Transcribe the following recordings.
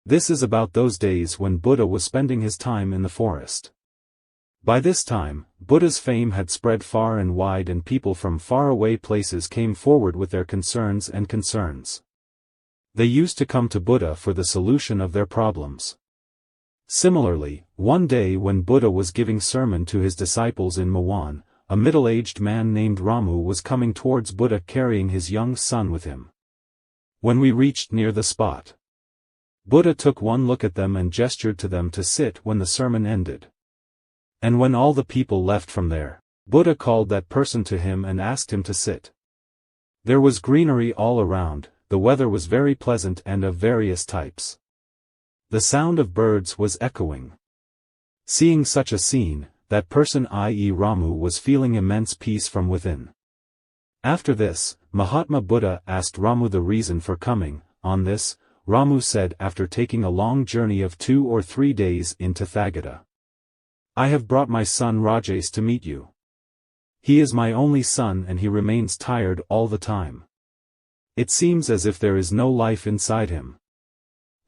This is about those days when Buddha was spending his time in the forest. By this time, Buddha's fame had spread far and wide and people from faraway places came forward with their concerns. They used to come to Buddha for the solution of their problems. Similarly, one day when Buddha was giving sermon to his disciples in Mawan, a middle-aged man named Ramu was coming towards Buddha carrying his young son with him. When we reached near the spot, Buddha took one look at them and gestured to them to sit when the sermon ended. And when all the people left from there, Buddha called that person to him and asked him to sit. There was greenery all around, the weather was very pleasant and of various types. The sound of birds was echoing. Seeing such a scene, that person i.e. Ramu was feeling immense peace from within. After this, Mahatma Buddha asked Ramu the reason for coming. On this, Ramu said after taking a long journey of 2 or 3 days in Tathagata, "I have brought my son Rajesh to meet you. He is my only son and he remains tired all the time. It seems as if there is no life inside him.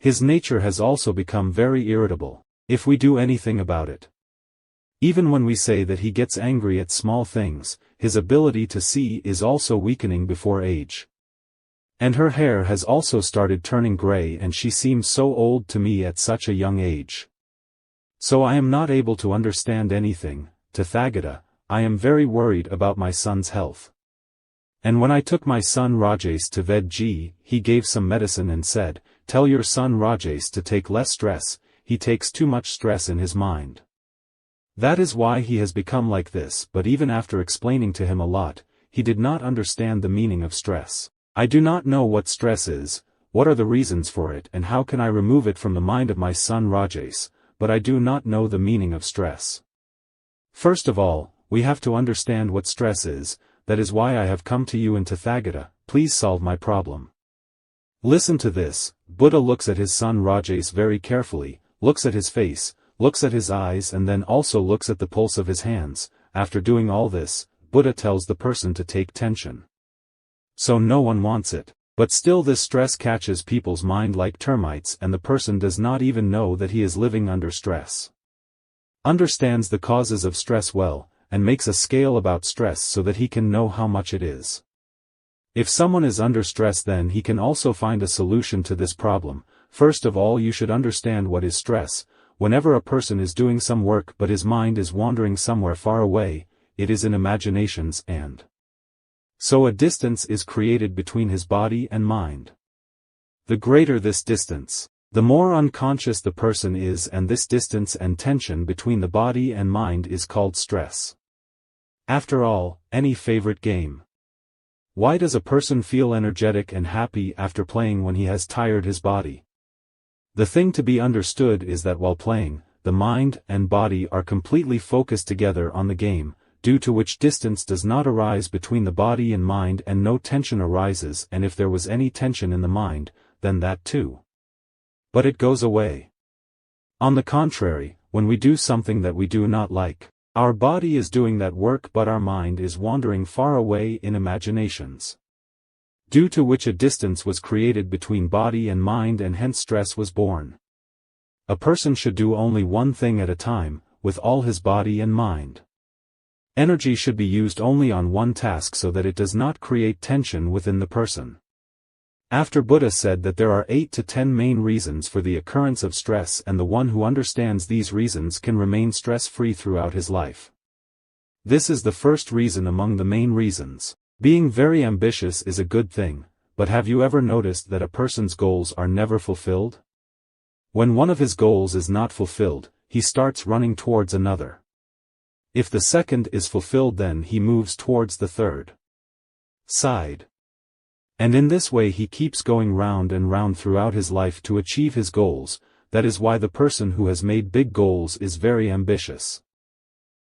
His nature has also become very irritable, if we do anything about it. Even when we say that he gets angry at small things, his ability to see is also weakening before age. And her hair has also started turning gray and she seems so old to me at such a young age. So I am not able to understand anything. Tathagata, I am very worried about my son's health. And when I took my son Rajesh to Vedji, he gave some medicine and said, 'Tell your son Rajesh to take less stress, he takes too much stress in his mind. That is why he has become like this.' But even after explaining to him a lot, he did not understand the meaning of stress. I do not know what stress is, what are the reasons for it and how can I remove it from the mind of my son Rajesh, but I do not know the meaning of stress. First of all, we have to understand what stress is. That is why I have come to you in Tathagata, please solve my problem." Listen to this. Buddha looks at his son Rajesh very carefully, looks at his face, looks at his eyes and then also looks at the pulse of his hands. After doing all this, Buddha tells the person to take tension. So no one wants it. But still this stress catches people's mind like termites and the person does not even know that he is living under stress. Understands the causes of stress well, and makes a scale about stress so that he can know how much it is. If someone is under stress then he can also find a solution to this problem. First of all you should understand what is stress. Whenever a person is doing some work but his mind is wandering somewhere far away, it is in imaginations and so a distance is created between his body and mind. The greater this distance, the more unconscious the person is and this distance and tension between the body and mind is called stress. After all, any favorite game. Why does a person feel energetic and happy after playing when he has tired his body? The thing to be understood is that while playing, the mind and body are completely focused together on the game, due to which distance does not arise between the body and mind and no tension arises, and if there was any tension in the mind, then that too. But it goes away. On the contrary, when we do something that we do not like, our body is doing that work but our mind is wandering far away in imaginations. Due to which a distance was created between body and mind and hence stress was born. A person should do only one thing at a time, with all his body and mind. Energy should be used only on one task so that it does not create tension within the person. After Buddha said that there are 8 to 10 main reasons for the occurrence of stress and the one who understands these reasons can remain stress-free throughout his life. This is the first reason among the main reasons. Being very ambitious is a good thing, but have you ever noticed that a person's goals are never fulfilled? When one of his goals is not fulfilled, he starts running towards another. If the second is fulfilled then he moves towards the third side. And in this way he keeps going round and round throughout his life to achieve his goals. That is why the person who has made big goals is very ambitious.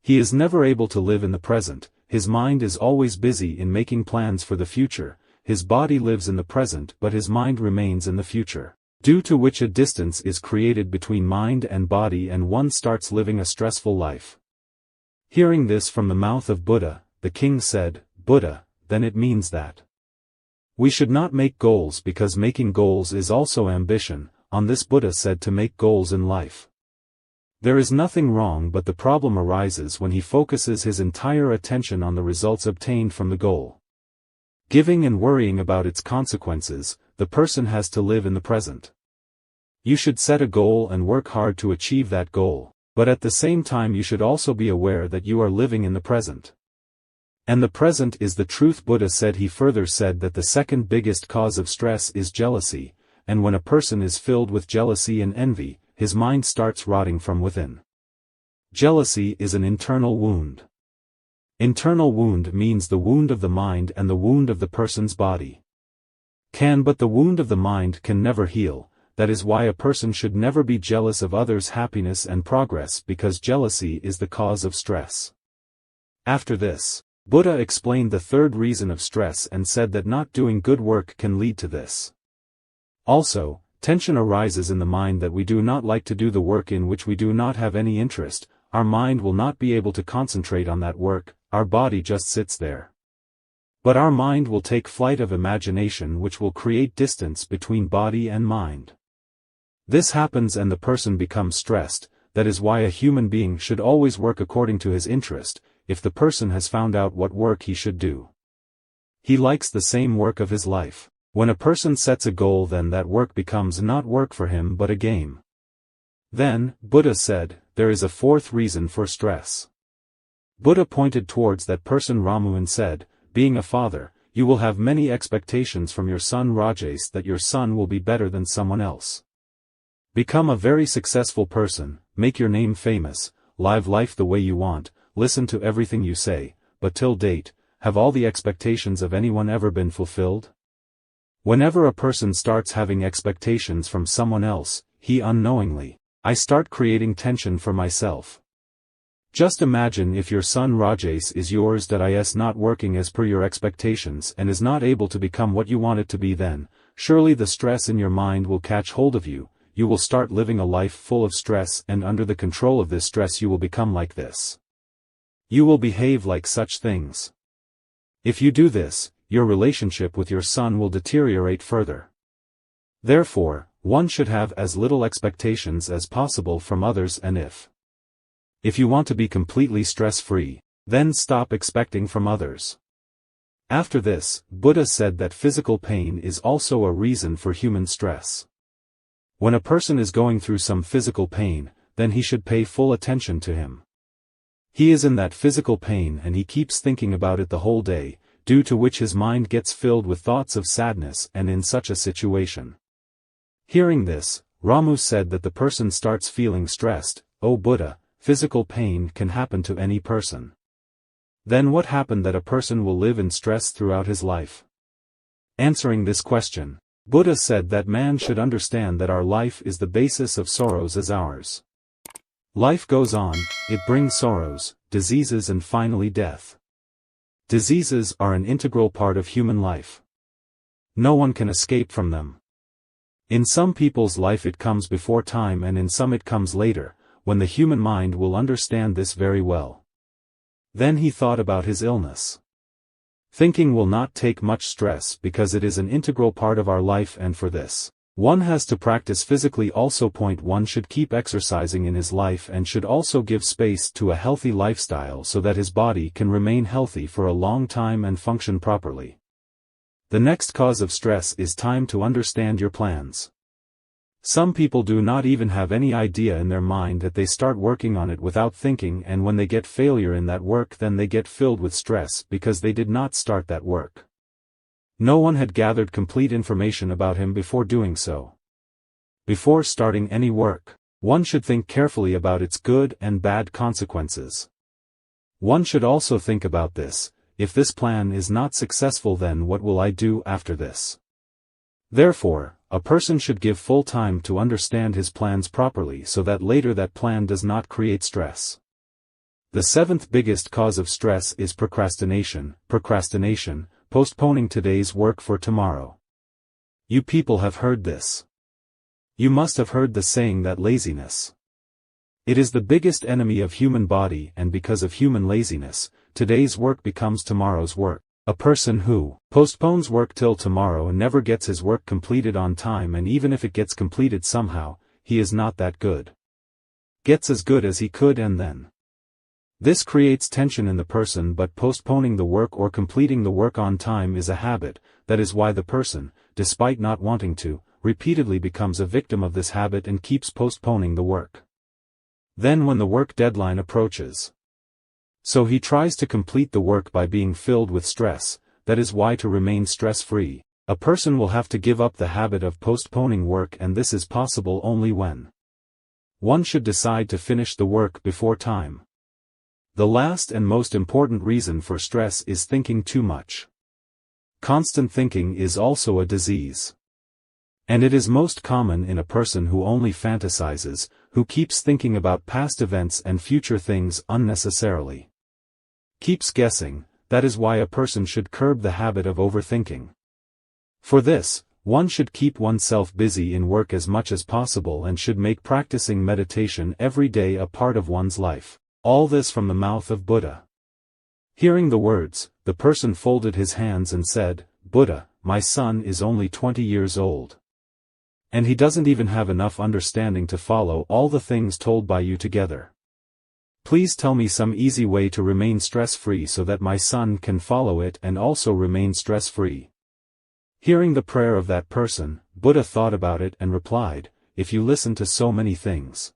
He is never able to live in the present, his mind is always busy in making plans for the future, his body lives in the present but his mind remains in the future, due to which a distance is created between mind and body and one starts living a stressful life. Hearing this from the mouth of Buddha, the king said, "Buddha, then it means that we should not make goals because making goals is also ambition, on this Buddha said to make goals in life. There is nothing wrong, but the problem arises when he focuses his entire attention on the results obtained from the goal. Giving and worrying about its consequences, the person has to live in the present. You should set a goal and work hard to achieve that goal, but at the same time you should also be aware that you are living in the present. And the present is the truth, Buddha said. He further said that the second biggest cause of stress is jealousy, and when a person is filled with jealousy and envy, his mind starts rotting from within. Jealousy is an internal wound. Internal wound means the wound of the mind and the wound of the person's body. But the wound of the mind can never heal. That is why a person should never be jealous of others' happiness and progress, because jealousy is the cause of stress. After this, Buddha explained the third reason of stress and said that not doing good work can lead to this. Also, tension arises in the mind that we do not like to do the work in which we do not have any interest. Our mind will not be able to concentrate on that work, our body just sits there. But our mind will take flight of imagination, which will create distance between body and mind. This happens and the person becomes stressed. That is why a human being should always work according to his interest. If the person has found out what work he should do, he likes the same work of his life. When a person sets a goal, then that work becomes not work for him but a game. Then, Buddha said, there is a fourth reason for stress. Buddha pointed towards that person Ramu and said, being a father, you will have many expectations from your son Rajesh that your son will be better than someone else. Become a very successful person, make your name famous, live life the way you want, listen to everything you say, but till date, have all the expectations of anyone ever been fulfilled? Whenever a person starts having expectations from someone else, he unknowingly, I start creating tension for myself. Just imagine if your son Rajesh is yours that is not working as per your expectations and is not able to become what you want it to be, then, surely the stress in your mind will catch hold of you. You will start living a life full of stress, and under the control of this stress you will become like this. You will behave like such things. If you do this, your relationship with your son will deteriorate further. Therefore, one should have as little expectations as possible from others, and if you want to be completely stress-free, then stop expecting from others. After this, Buddha said that physical pain is also a reason for human stress. When a person is going through some physical pain, then he should pay full attention to him. He is in that physical pain and he keeps thinking about it the whole day, due to which his mind gets filled with thoughts of sadness. And in such a situation, hearing this, Ramu said that the person starts feeling stressed. O Buddha, physical pain can happen to any person. Then what happened that a person will live in stress throughout his life? Answering this question, Buddha said that man should understand that our life is the basis of sorrows as ours. Life goes on, it brings sorrows, diseases and finally death. Diseases are an integral part of human life. No one can escape from them. In some people's life it comes before time and in some it comes later, when the human mind will understand this very well. Then he thought about his illness. Thinking will not take much stress because it is an integral part of our life, and for this, one has to practice physically also. One should keep exercising in his life and should also give space to a healthy lifestyle so that his body can remain healthy for a long time and function properly. The next cause of stress is time to understand your plans. Some people do not even have any idea in their mind that they start working on it without thinking, and when they get failure in that work then they get filled with stress because they did not start that work. No one had gathered complete information about him before doing so. Before starting any work, one should think carefully about its good and bad consequences. One should also think about this: if this plan is not successful, then what will I do after this? Therefore, a person should give full time to understand his plans properly so that later that plan does not create stress. The seventh biggest cause of stress is procrastination. Procrastination, postponing today's work for tomorrow. You people have heard this. You must have heard the saying that laziness. It is the biggest enemy of human body, and because of human laziness, today's work becomes tomorrow's work. A person who postpones work till tomorrow and never gets his work completed on time, and even if it gets completed somehow, he is not that good. Gets as good as he could and then. This creates tension in the person, but postponing the work or completing the work on time is a habit. That is why the person, despite not wanting to, repeatedly becomes a victim of this habit and keeps postponing the work. Then when the work deadline approaches, so he tries to complete the work by being filled with stress. That is why, to remain stress-free, a person will have to give up the habit of postponing work, and this is possible only when one should decide to finish the work before time. The last and most important reason for stress is thinking too much. Constant thinking is also a disease. And it is most common in a person who only fantasizes, who keeps thinking about past events and future things unnecessarily. Keeps guessing. That is why a person should curb the habit of overthinking. For this, one should keep oneself busy in work as much as possible and should make practicing meditation every day a part of one's life. All this from the mouth of Buddha. Hearing the words, the person folded his hands and said, "Buddha, my son is only 20 years old. And he doesn't even have enough understanding to follow all the things told by you together. Please tell me some easy way to remain stress-free so that my son can follow it and also remain stress-free." Hearing the prayer of that person, Buddha thought about it and replied, "If you listen to so many things,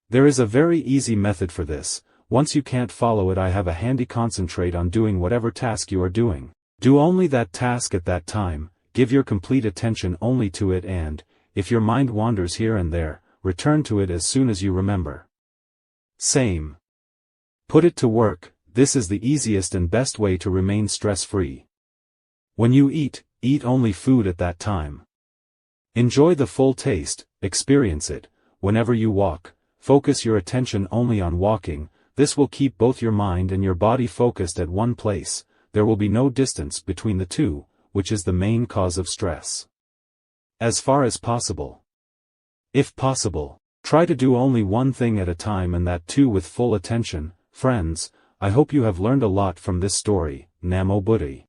there is a very easy method for this. Once you can't follow it, I have a handy. Concentrate on doing whatever task you are doing. Do only that task at that time, give your complete attention only to it, and, if your mind wanders here and there, return to it as soon as you remember. Same. Put it to work. This is the easiest and best way to remain stress-free. When you eat, eat only food at that time. Enjoy the full taste, experience it. Whenever you walk, focus your attention only on walking. This will keep both your mind and your body focused at one place. There will be no distance between the two, which is the main cause of stress. As far as possible. If possible, try to do only one thing at a time, and that too with full attention." Friends, I hope you have learned a lot from this story. Namo Buddhi.